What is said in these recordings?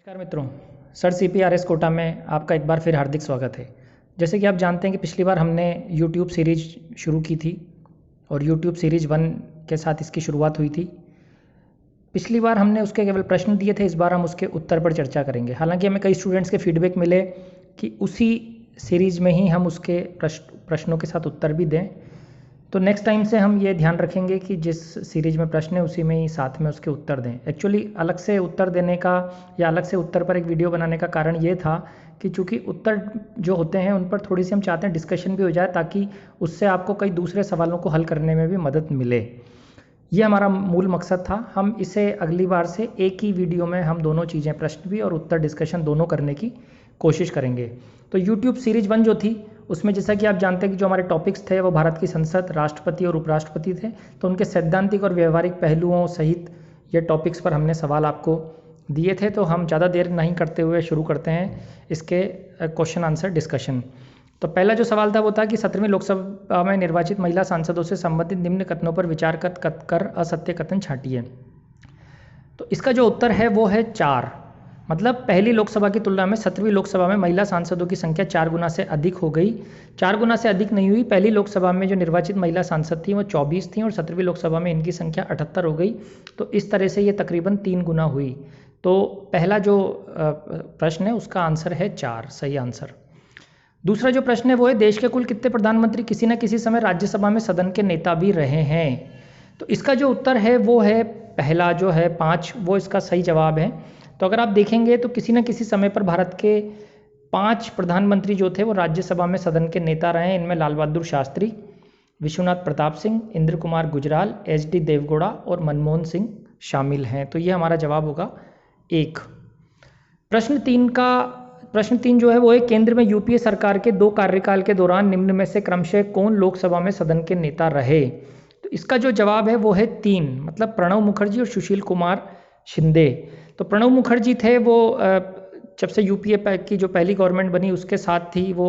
नमस्कार मित्रों, sir CPRS Kota में आपका एक बार फिर हार्दिक स्वागत है। जैसे कि आप जानते हैं कि पिछली बार हमने YouTube सीरीज शुरू की थी और YouTube सीरीज 1 के साथ इसकी शुरुआत हुई थी। पिछली बार हमने उसके केवल प्रश्न दिए थे, इस बार हम उसके उत्तर पर चर्चा करेंगे। हालांकि हमें कई स्टूडेंट्स के फीडबैक मिले कि उसी सीरीज में ही हम उसके प्रश्नों के साथ उत्तर भी दें, तो नेक्स्ट टाइम से हम ये ध्यान रखेंगे कि जिस सीरीज में प्रश्न है उसी में ही साथ में उसके उत्तर दें। एक्चुअली अलग से उत्तर देने का या अलग से उत्तर पर एक वीडियो बनाने का कारण ये था कि चूंकि उत्तर जो होते हैं उन पर थोड़ी सी हम चाहते हैं डिस्कशन भी हो जाए, ताकि उससे आपको कई दूसरे सवालों को हल करने में भी मदद मिले। ये हमारा मूल मकसद था। हम इसे अगली बार से एक ही वीडियो में हम दोनों चीज़ें, प्रश्न भी और उत्तर डिस्कशन दोनों करने की कोशिश करेंगे। तो यूट्यूब सीरीज 1 जो थी उसमें जैसा कि आप जानते हैं कि जो हमारे टॉपिक्स थे वो भारत की संसद, राष्ट्रपति और उपराष्ट्रपति थे, तो उनके सैद्धांतिक और व्यवहारिक पहलुओं सहित ये टॉपिक्स पर हमने सवाल आपको दिए थे। तो हम ज़्यादा देर नहीं करते हुए शुरू करते हैं इसके क्वेश्चन आंसर डिस्कशन। तो पहला जो सवाल था वो था कि 17वीं लोकसभा में निर्वाचित महिला सांसदों से संबंधित निम्न कथनों पर विचार कर असत्य कथन छांटिए। तो इसका जो उत्तर है वो है 4। मतलब पहली लोकसभा की तुलना में 17वीं लोकसभा में महिला सांसदों की संख्या 4 गुना से अधिक हो गई। 4 गुना से अधिक नहीं हुई। पहली लोकसभा में जो निर्वाचित महिला सांसद थी वो 24 थी और 17वीं लोकसभा में इनकी संख्या 78 हो गई। तो इस तरह से ये तकरीबन 3 गुना हुई। तो पहला जो प्रश्न है उसका आंसर है 4, सही आंसर। दूसरा जो प्रश्न है वो है देश के कुल कितने प्रधानमंत्री किसी न किसी समय राज्यसभा में सदन के नेता भी रहे हैं। तो इसका जो उत्तर है वो है पहला जो है 5, वो इसका सही जवाब है। तो अगर आप देखेंगे तो किसी न किसी समय पर भारत के 5 प्रधानमंत्री जो थे वो राज्यसभा में सदन के नेता रहे हैं। इनमें लाल बहादुर शास्त्री, विश्वनाथ प्रताप सिंह, इंद्र कुमार गुजराल, HD देवगौड़ा और मनमोहन सिंह शामिल हैं। तो ये हमारा जवाब होगा 1। प्रश्न 3 जो है वो है केंद्र में UPA सरकार के 2 कार्यकाल के दौरान निम्न में से क्रमशः कौन लोकसभा में सदन के नेता रहे। तो इसका जो जवाब है वो है 3, मतलब प्रणब मुखर्जी और सुशील कुमार शिंदे। तो प्रणब मुखर्जी थे वो जब से UPA की जो पहली गवर्नमेंट बनी उसके साथ थी वो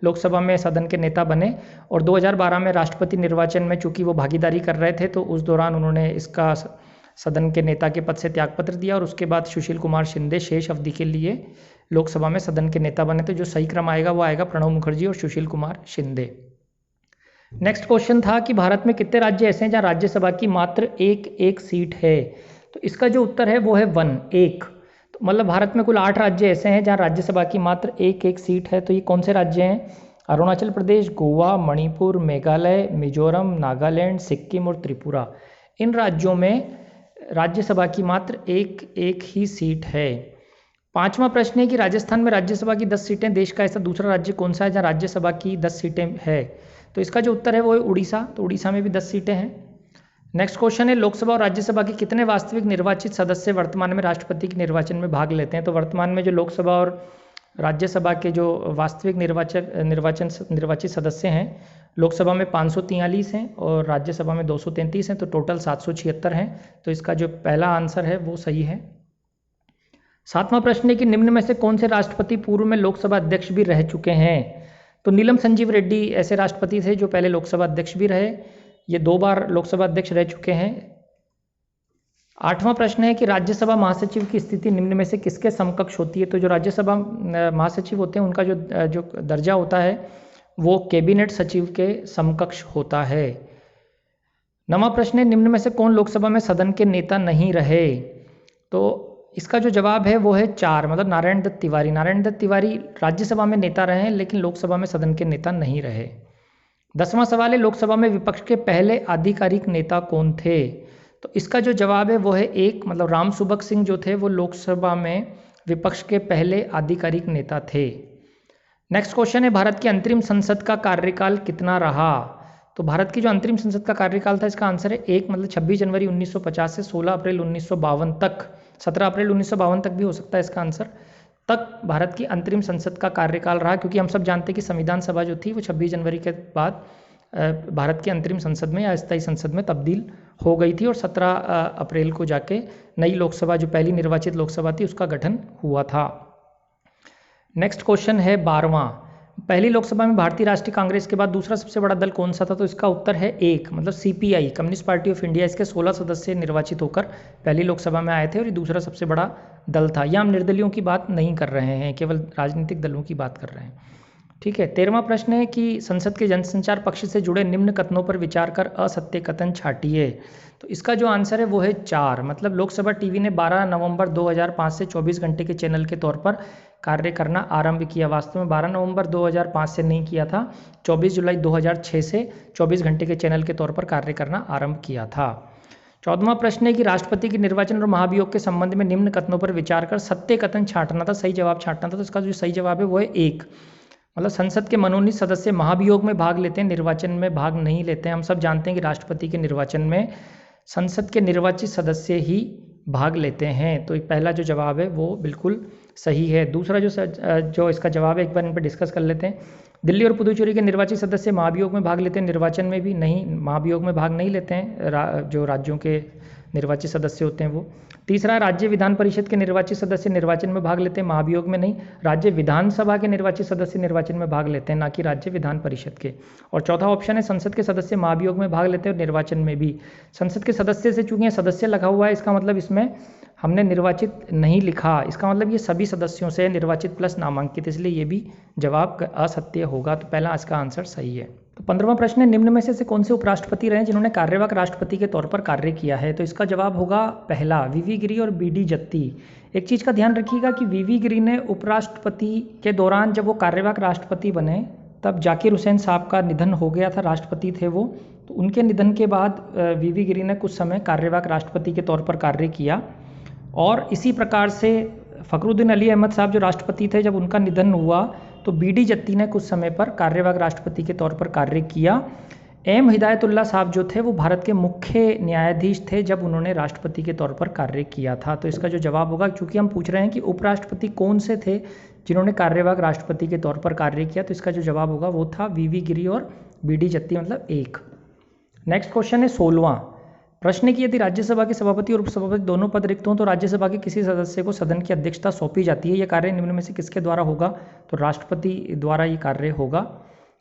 लोकसभा में सदन के नेता बने, और 2012 में राष्ट्रपति निर्वाचन में चूंकि वो भागीदारी कर रहे थे तो उस दौरान उन्होंने इसका सदन के नेता के पद से त्यागपत्र दिया, और उसके बाद सुशील कुमार शिंदे शेष अवधि के लिए लोकसभा में सदन के नेता बने। तो जो सही क्रम आएगा वो आएगा प्रणब मुखर्जी और सुशील कुमार शिंदे। नेक्स्ट क्वेश्चन था कि भारत में कितने राज्य ऐसे हैं जहां राज्यसभा की मात्र एक सीट है। तो इसका जो उत्तर है वो है 1। तो मतलब भारत में कुल 8 राज्य ऐसे हैं जहां राज्यसभा की मात्र एक सीट है। तो ये कौन से राज्य हैं? अरुणाचल प्रदेश, गोवा, मणिपुर, मेघालय, मिजोरम, नागालैंड, सिक्किम और त्रिपुरा। इन राज्यों में राज्यसभा की मात्र एक ही सीट है। 5वां प्रश्न है कि राजस्थान में राज्यसभा की 10 सीटें, देश का ऐसा दूसरा राज्य कौन सा है जहां राज्यसभा की 10 सीटें है। तो इसका जो उत्तर है वो है उड़ीसा। तो उड़ीसा में भी 10 सीटें हैं। नेक्स्ट क्वेश्चन है लोकसभा और राज्यसभा के कितने वास्तविक निर्वाचित सदस्य वर्तमान में राष्ट्रपति के निर्वाचन में भाग लेते हैं। तो वर्तमान में जो लोकसभा और राज्यसभा के जो वास्तविक निर्वाचित सदस्य हैं, लोकसभा में 543 हैं और राज्यसभा में 233 हैं, तो टोटल 776 हैं। तो इसका जो पहला आंसर है वो सही है। 7वां प्रश्न है कि निम्न में से कौन से राष्ट्रपति पूर्व में लोकसभा अध्यक्ष भी रह चुके हैं। तो नीलम संजीव रेड्डी ऐसे राष्ट्रपति थे जो पहले लोकसभा अध्यक्ष भी रहे। ये 2 बार लोकसभा अध्यक्ष रह चुके हैं। 8वां प्रश्न है कि राज्यसभा महासचिव की स्थिति निम्न में से किसके समकक्ष होती है। तो जो राज्यसभा महासचिव होते हैं उनका जो दर्जा होता है वो कैबिनेट सचिव के समकक्ष होता है। 9वां प्रश्न है निम्न में से कौन लोकसभा में सदन के नेता नहीं रहे। तो इसका जो जवाब है वो है 4, मतलब नारायण दत्त तिवारी। नारायण दत्त तिवारी राज्यसभा में नेता रहे हैं लेकिन लोकसभा में सदन के नेता नहीं रहे। 10वां सवाल है लोकसभा में विपक्ष के पहले आधिकारिक नेता कौन थे। तो इसका जो जवाब है वो है 1, मतलब राम सुभग सिंह जो थे वो लोकसभा में विपक्ष के पहले आधिकारिक नेता थे। नेक्स्ट क्वेश्चन है भारत की अंतरिम संसद का कार्यकाल कितना रहा। तो भारत की जो अंतरिम संसद का कार्यकाल था इसका आंसर है 1, मतलब 26 जनवरी 1950 से 16 अप्रैल 1952 तक, 17 अप्रैल 1952 तक भी हो सकता है इसका आंसर, तक भारत की अंतरिम संसद का कार्यकाल रहा। क्योंकि हम सब जानते हैं कि संविधान सभा जो थी वो 26 जनवरी के बाद भारत की अंतरिम संसद में या अस्थायी संसद में तब्दील हो गई थी और 17 अप्रैल को जाके नई लोकसभा, जो पहली निर्वाचित लोकसभा थी, उसका गठन हुआ था। नेक्स्ट क्वेश्चन है 12वां, पहली लोकसभा में भारतीय राष्ट्रीय कांग्रेस के बाद दूसरा सबसे बड़ा दल कौन सा था? तो इसका उत्तर है एक, मतलब CPI, communist party of India. इसके 16 सदस्य निर्वाचित होकर पहली लोकसभा में आए थे और ये दूसरा सबसे बड़ा दल था। यहाँ हम निर्दलीयों की बात नहीं कर रहे हैं, केवल राजनीतिक दलों की बात कर रहे हैं। ठीक है, 13वां प्रश्न है कि संसद के जनसंचार पक्ष से जुड़े निम्न कथनों पर विचार कर असत्य कथन छाटिए। तो इसका जो आंसर है वो है 4, मतलब लोकसभा टीवी ने 12 नवंबर 2005 से 24 घंटे के चैनल के तौर पर कार्य करना आरंभ किया। वास्तव में 12 नवंबर 2005 से नहीं किया था, 24 जुलाई 2006 से 24 घंटे के चैनल के तौर पर कार्य करना आरंभ किया था। 14वां प्रश्न है कि राष्ट्रपति के निर्वाचन और महाभियोग के संबंध में निम्न कथनों पर विचार कर सत्य कथन छांटना था, सही जवाब छांटना था। तो इसका जो सही जवाब है वो है 1, मतलब संसद के मनोनीत सदस्य महाभियोग में भाग लेते हैं, निर्वाचन में भाग नहीं लेते हैं। हम सब जानते हैं कि राष्ट्रपति के निर्वाचन में संसद के निर्वाचित सदस्य ही भाग लेते हैं। तो पहला जो जवाब है वो बिल्कुल सही है। दूसरा जो इसका जवाब है, एक बार इन पर डिस्कस कर लेते हैं। दिल्ली और पुदुचेरी के निर्वाचित सदस्य महाभियोग में भाग लेते हैं, निर्वाचन में भी नहीं, महाभियोग में भाग नहीं लेते हैं जो राज्यों के निर्वाचित सदस्य होते हैं वो। तीसरा, राज्य विधान परिषद के निर्वाचित सदस्य निर्वाचन में भाग लेते हैं, महाभियोग में नहीं। राज्य विधानसभा के निर्वाचित सदस्य निर्वाचन में भाग लेते हैं, ना कि राज्य विधान परिषद के। और चौथा ऑप्शन है संसद के सदस्य महाभियोग में भाग लेते हैं और निर्वाचन में भी। संसद के सदस्य से चूंकि सदस्य लगा हुआ है, इसका मतलब इसमें हमने निर्वाचित नहीं लिखा, इसका मतलब ये सभी सदस्यों से निर्वाचित प्लस नामांकित, इसलिए ये भी जवाब असत्य होगा। तो पहला इसका आंसर सही है। तो 15वां प्रश्न है, निम्न में से कौन से उपराष्ट्रपति रहे जिन्होंने कार्यवाहक राष्ट्रपति के तौर पर कार्य किया है? तो इसका जवाब होगा पहला, वीवी गिरी और बीडी जत्ती। एक चीज़ का ध्यान रखिएगा कि वीवी गिरी ने उपराष्ट्रपति के दौरान जब वो कार्यवाहक राष्ट्रपति बने तब जाकिर हुसैन साहब का निधन हो गया था, राष्ट्रपति थे वो। तो उनके निधन के बाद वीवी गिरी ने कुछ समय कार्यवाहक राष्ट्रपति के तौर पर कार्य किया। और इसी प्रकार से फ़खरुद्दीन अली अहमद साहब जो राष्ट्रपति थे, जब उनका निधन हुआ तो बीडी जत्ती ने कुछ समय पर कार्यवाहक राष्ट्रपति के तौर पर कार्य किया। एम हिदायतुल्लाह साहब जो थे वो भारत के मुख्य न्यायाधीश थे जब उन्होंने राष्ट्रपति के तौर पर कार्य किया था। तो इसका जो जवाब होगा, क्योंकि हम पूछ रहे हैं कि उपराष्ट्रपति कौन से थे जिन्होंने कार्यवाहक राष्ट्रपति के तौर पर कार्य किया, तो इसका जो जवाब होगा वो था वीवी गिरी और बीडी जत्ती, मतलब 1। नेक्स्ट क्वेश्चन है 16वां प्रश्न की, यदि राज्यसभा के सभापति और उपसभापति दोनों पद रिक्त हों तो राज्यसभा के किसी सदस्य को सदन की अध्यक्षता सौंपी जाती है। यह कार्य निम्न में से किसके द्वारा होगा? तो राष्ट्रपति द्वारा ये कार्य होगा।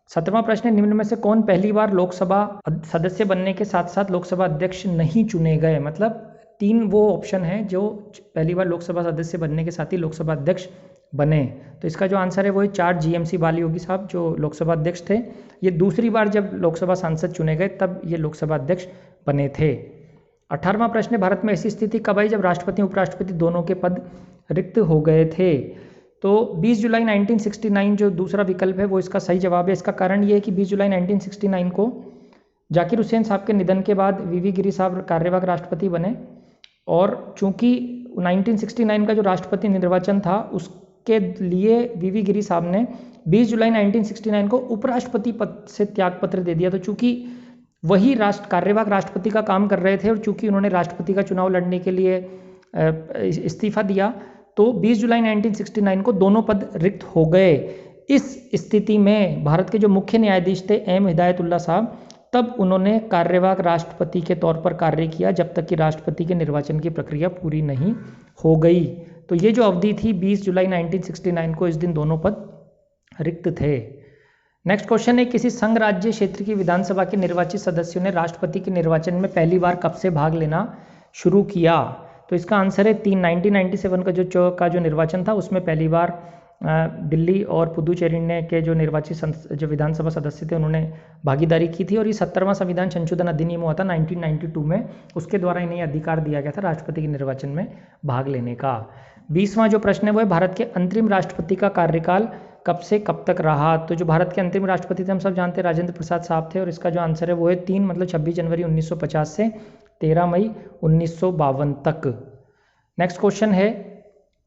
17वां प्रश्न है, निम्न में से कौन पहली बार लोकसभा सदस्य बनने के साथ साथ लोकसभा अध्यक्ष नहीं चुने गए? मतलब 3 वो ऑप्शन है जो पहली बार लोकसभा सदस्य बनने के साथ ही लोकसभा अध्यक्ष बने। तो इसका जो आंसर है वो है 4, जीएमसी बालीयोगी साहब जो लोकसभा अध्यक्ष थे। ये दूसरी बार जब लोकसभा सांसद चुने गए तब ये लोकसभा अध्यक्ष बने थे। 18वां प्रश्न, भारत में ऐसी स्थिति कब आई जब राष्ट्रपति उपराष्ट्रपति दोनों के पद रिक्त हो गए थे? तो 20 जुलाई 1969 जो दूसरा विकल्प है वो इसका सही जवाब है। इसका कारण ये है कि 20 जुलाई 1969 को जाकिर हुसैन साहब के निधन के बाद वीवी गिरी साहब कार्यवाहक राष्ट्रपति बने, और चूंकि 1969 का जो राष्ट्रपति निर्वाचन था उसके लिए वीवी गिरी साहब ने 20 जुलाई 1969 को उपराष्ट्रपति पद से त्यागपत्र दे दिया। तो चूंकि वही कार्यवाहक राष्ट्रपति का काम कर रहे थे और चूंकि उन्होंने राष्ट्रपति का चुनाव लड़ने के लिए इस्तीफा दिया, तो 20 जुलाई 1969 को दोनों पद रिक्त हो गए। इस स्थिति में भारत के जो मुख्य न्यायाधीश थे एम हिदायतुल्लाह साहब, तब उन्होंने कार्यवाहक राष्ट्रपति के तौर पर कार्य किया जब तक कि राष्ट्रपति के निर्वाचन की प्रक्रिया पूरी नहीं हो गई। तो ये जो अवधि थी 20 जुलाई 1969 को, इस दिन दोनों पद रिक्त थे। नेक्स्ट क्वेश्चन है, किसी संघ राज्य क्षेत्र की विधानसभा के निर्वाचित सदस्यों ने राष्ट्रपति के निर्वाचन में पहली बार कब से भाग लेना शुरू किया? तो इसका आंसर है 3, 1997 का जो निर्वाचन था उसमें पहली बार दिल्ली और पुदुचेरी ने के जो निर्वाचित जो विधानसभा सदस्य थे उन्होंने भागीदारी की थी। और ये 17वां संविधान संशोधन अधिनियम हुआ था 1992 में, उसके द्वारा इन्हें अधिकार दिया गया था राष्ट्रपति के निर्वाचन में भाग लेने का। 20वां जो प्रश्न है वो है, भारत के अंतरिम राष्ट्रपति का कार्यकाल कब से कब तक रहा? तो जो भारत के अंतिम राष्ट्रपति थे हम सब जानते हैं राजेंद्र प्रसाद साहब थे, और इसका जो आंसर है वो है 3, मतलब 26 जनवरी 1950 से 13 मई 1952 तक। नेक्स्ट क्वेश्चन है,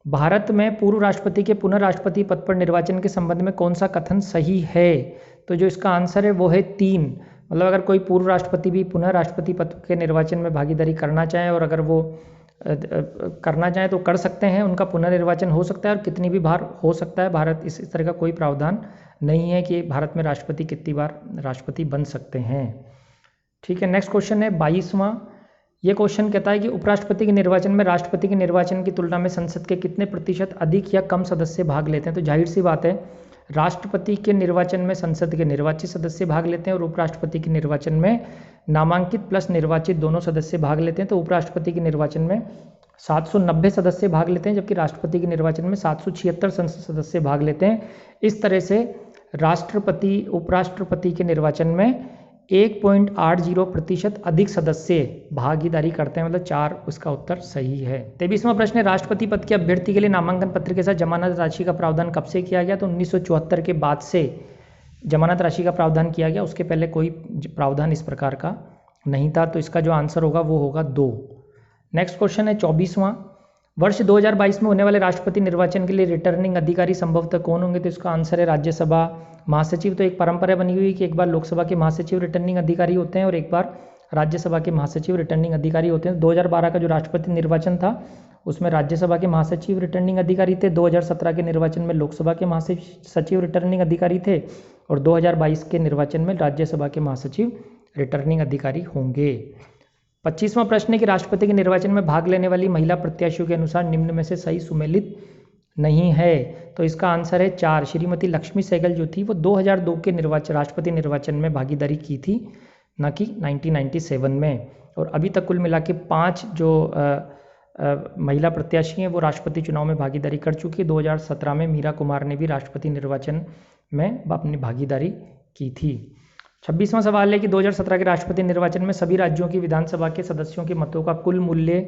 भारत में पूर्व राष्ट्रपति के पुनः राष्ट्रपति पद पर निर्वाचन के संबंध में कौन सा कथन सही है? तो जो इसका आंसर है वो है 3, मतलब अगर कोई पूर्व राष्ट्रपति भी पुनः राष्ट्रपति पद के निर्वाचन में भागीदारी करना चाहे और अगर वो करना चाहे तो कर सकते हैं, उनका पुनर्निर्वाचन हो सकता है और कितनी भी बार हो सकता है। भारत इस तरह का कोई प्रावधान नहीं है कि भारत में राष्ट्रपति कितनी बार राष्ट्रपति बन सकते हैं। ठीक है, नेक्स्ट क्वेश्चन है 22वां। ये क्वेश्चन कहता है कि उपराष्ट्रपति के निर्वाचन में राष्ट्रपति के निर्वाचन की तुलना में संसद के कितने प्रतिशत अधिक या कम सदस्य भाग लेते हैं? तो जाहिर सी बात है राष्ट्रपति के निर्वाचन में संसद के निर्वाचित सदस्य भाग लेते हैं और उपराष्ट्रपति के निर्वाचन में नामांकित प्लस निर्वाचित दोनों सदस्य भाग लेते हैं। तो उपराष्ट्रपति के निर्वाचन में 790 सदस्य भाग लेते हैं, जबकि राष्ट्रपति के निर्वाचन में 776 संसद सदस्य भाग लेते हैं। इस तरह से राष्ट्रपति उपराष्ट्रपति के निर्वाचन में 1.80% अधिक सदस्य भागीदारी करते हैं, मतलब 4 उसका उत्तर सही है। 23वां प्रश्न है, राष्ट्रपति पद के अभ्यर्थी के लिए नामांकन पत्र के साथ जमानत राशि का प्रावधान कब से किया गया? तो 1974 के बाद से जमानत राशि का प्रावधान किया गया, उसके पहले कोई प्रावधान इस प्रकार का नहीं था। तो इसका जो आंसर होगा वो होगा 2। नेक्स्ट क्वेश्चन है 24वां, वर्ष 2022 में होने वाले राष्ट्रपति निर्वाचन के लिए रिटर्निंग अधिकारी संभवतः कौन होंगे? तो इसका आंसर है राज्यसभा महासचिव। तो एक परंपरा बनी हुई है कि एक बार लोकसभा के महासचिव रिटर्निंग अधिकारी होते हैं और एक बार राज्यसभा के महासचिव रिटर्निंग अधिकारी होते हैं। 2012 का जो राष्ट्रपति निर्वाचन था उसमें राज्यसभा के महासचिव रिटर्निंग अधिकारी थे, 2017 के निर्वाचन में लोकसभा के महासचिव रिटर्निंग अधिकारी थे और 2022 के निर्वाचन में राज्यसभा के महासचिव रिटर्निंग अधिकारी होंगे। 25वां प्रश्न है कि राष्ट्रपति के निर्वाचन में भाग लेने वाली महिला प्रत्याशियों के अनुसार निम्न में से सही सुमेलित नहीं है? तो इसका आंसर है 4। श्रीमती लक्ष्मी सहगल जो थी वो 2002 के राष्ट्रपति निर्वाचन में भागीदारी की थी, न कि 1997 में। और अभी तक कुल मिला के 5 जो महिला प्रत्याशी हैं वो राष्ट्रपति चुनाव में भागीदारी कर चुकी है। 2017 में मीरा कुमार ने भी राष्ट्रपति निर्वाचन में अपनी भागीदारी की थी। 26वां सवाल है कि 2017 के राष्ट्रपति निर्वाचन में सभी राज्यों की विधानसभा के सदस्यों के मतों का कुल मूल्य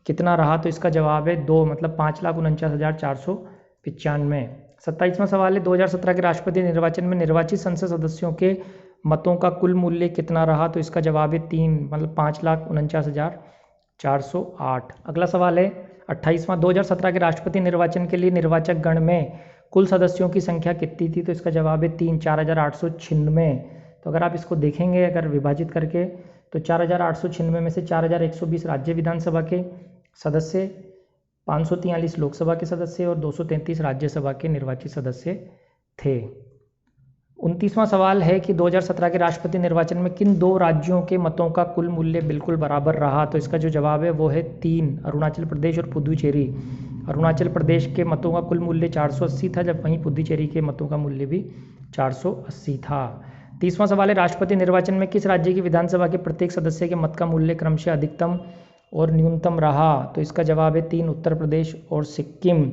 कितना रहा? तो इसका जवाब है 2, मतलब 5,49,495। 27वां सवाल है 2017 के राष्ट्रपति निर्वाचन में निर्वाचित संसद सदस्यों के मतों का कुल मूल्य कितना रहा? तो इसका जवाब है 3, मतलब 5,49,408। अगला सवाल है 28वां, 2017 के राष्ट्रपति निर्वाचन के लिए निर्वाचक गण में कुल सदस्यों की संख्या कितनी थी? तो इसका जवाब है 3, 4,896। तो अगर आप इसको देखेंगे अगर विभाजित करके तो 4,896 में से 4,120 राज्य विधानसभा के सदस्य, 543 लोकसभा के सदस्य और 233 राज्यसभा के निर्वाचित सदस्य थे। 29वां सवाल है कि 2017 के राष्ट्रपति निर्वाचन में किन 2 राज्यों के मतों का कुल मूल्य बिल्कुल बराबर रहा? तो इसका जो जवाब है वो है 3, अरुणाचल प्रदेश और पुदुचेरी। अरुणाचल प्रदेश के मतों का कुल मूल्य 480 था, जब वहीं पुदुचेरी के मतों का मूल्य भी 480 था। 30वां सवाल है राष्ट्रपति निर्वाचन में किस राज्य की विधानसभा के प्रत्येक सदस्य के मत का मूल्य क्रमशः अधिकतम और न्यूनतम रहा? तो इसका जवाब है 3, उत्तर प्रदेश और सिक्किम।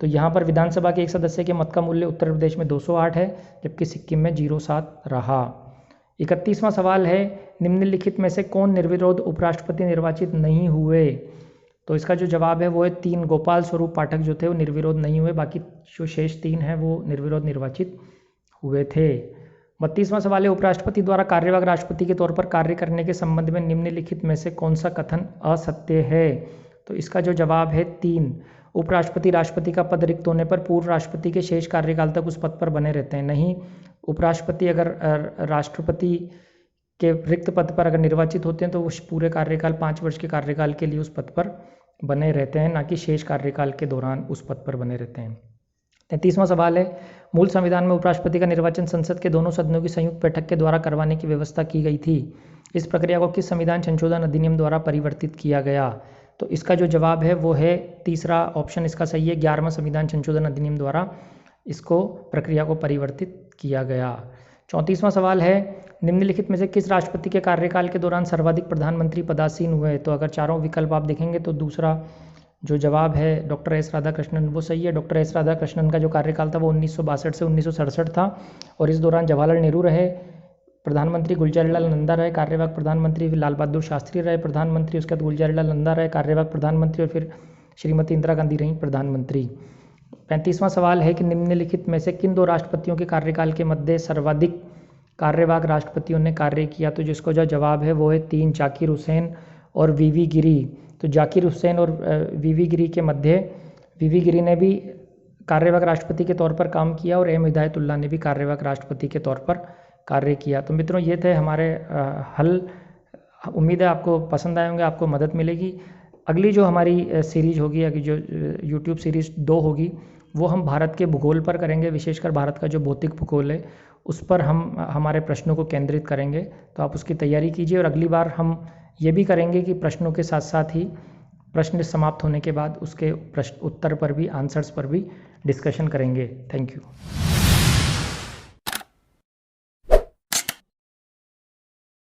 तो यहाँ पर विधानसभा के एक सदस्य के मत का मूल्य उत्तर प्रदेश में 208 है, जबकि सिक्किम में 07 रहा। 31वां सवाल है निम्नलिखित में से कौन निर्विरोध उपराष्ट्रपति निर्वाचित नहीं हुए? तो इसका जो जवाब है वो है 3, गोपाल स्वरूप पाठक जो थे वो निर्विरोध नहीं हुए, बाकी जो शेष 3 हैं वो निर्विरोध निर्वाचित हुए थे। 32वां सवाल है उपराष्ट्रपति द्वारा कार्यवाहक राष्ट्रपति के तौर पर कार्य करने के संबंध में निम्नलिखित में से कौन सा कथन असत्य है? तो इसका जो जवाब है 3, उपराष्ट्रपति राष्ट्रपति का पद रिक्त होने पर पूर्व राष्ट्रपति के शेष कार्यकाल तक उस पद पर बने रहते हैं। नहीं, उपराष्ट्रपति अगर राष्ट्रपति के रिक्त पद पर अगर निर्वाचित होते हैं तो उस पूरे कार्यकाल 5 वर्ष के कार्यकाल के लिए उस पद पर बने रहते हैं, ना कि शेष कार्यकाल के दौरान उस पद पर बने रहते हैं। 33वां सवाल है मूल संविधान में उपराष्ट्रपति का निर्वाचन संसद के दोनों सदनों की संयुक्त बैठक के द्वारा करवाने की व्यवस्था की गई थी। इस प्रक्रिया को किस संविधान संशोधन अधिनियम द्वारा परिवर्तित किया गया? तो इसका जो जवाब है वो है तीसरा ऑप्शन इसका सही है, 11वां संविधान संशोधन अधिनियम द्वारा इसको प्रक्रिया को परिवर्तित किया गया। 34वां सवाल है निम्नलिखित में से किस राष्ट्रपति के कार्यकाल के दौरान सर्वाधिक प्रधानमंत्री पदासीन हुए? तो अगर चारों विकल्प आप देखेंगे तो दूसरा जो जवाब है डॉक्टर एस राधाकृष्णन वो सही है। डॉक्टर एस राधाकृष्णन का जो कार्यकाल था वो 1962 से 1967 था और इस दौरान जवाहरलाल नेहरू रहे प्रधानमंत्री, गुलजारीलाल नंदा रहे कार्यवाहक प्रधानमंत्री, लाल बहादुर शास्त्री रहे प्रधानमंत्री, उसके बाद गुलजारीलाल नंदा रहे कार्यवाहक प्रधानमंत्री और फिर श्रीमती इंदिरा गांधी रहीं प्रधानमंत्री। 35वां सवाल है कि निम्नलिखित में से किन 2 राष्ट्रपतियों के कार्यकाल के मध्य सर्वाधिक कार्यवाहक राष्ट्रपतियों ने कार्य किया? तो जिसको जो जवाब है वो है 3, जाकिर हुसैन और वीवी गिरी। तो जाकिर हुसैन और वीवी गिरी के मध्य वीवी गिरी ने भी कार्यवाहक राष्ट्रपति के तौर पर काम किया और एम हिदायतुल्लाह ने भी कार्यवाहक राष्ट्रपति के तौर पर कार्य किया। तो मित्रों ये थे हमारे हल। उम्मीद है आपको पसंद आए होंगे, आपको मदद मिलेगी। अगली जो हमारी सीरीज होगी, अगली जो यूट्यूब सीरीज 2 होगी वो हम भारत के भूगोल पर करेंगे, विशेषकर भारत का जो भौतिक भूगोल है उस पर हम हमारे प्रश्नों को केंद्रित करेंगे। तो आप उसकी तैयारी कीजिए और अगली बार हम ये भी करेंगे कि प्रश्नों के साथ साथ ही प्रश्न समाप्त होने के बाद उसके प्रश्न उत्तर पर भी, आंसर्स पर भी डिस्कशन करेंगे। Thank you.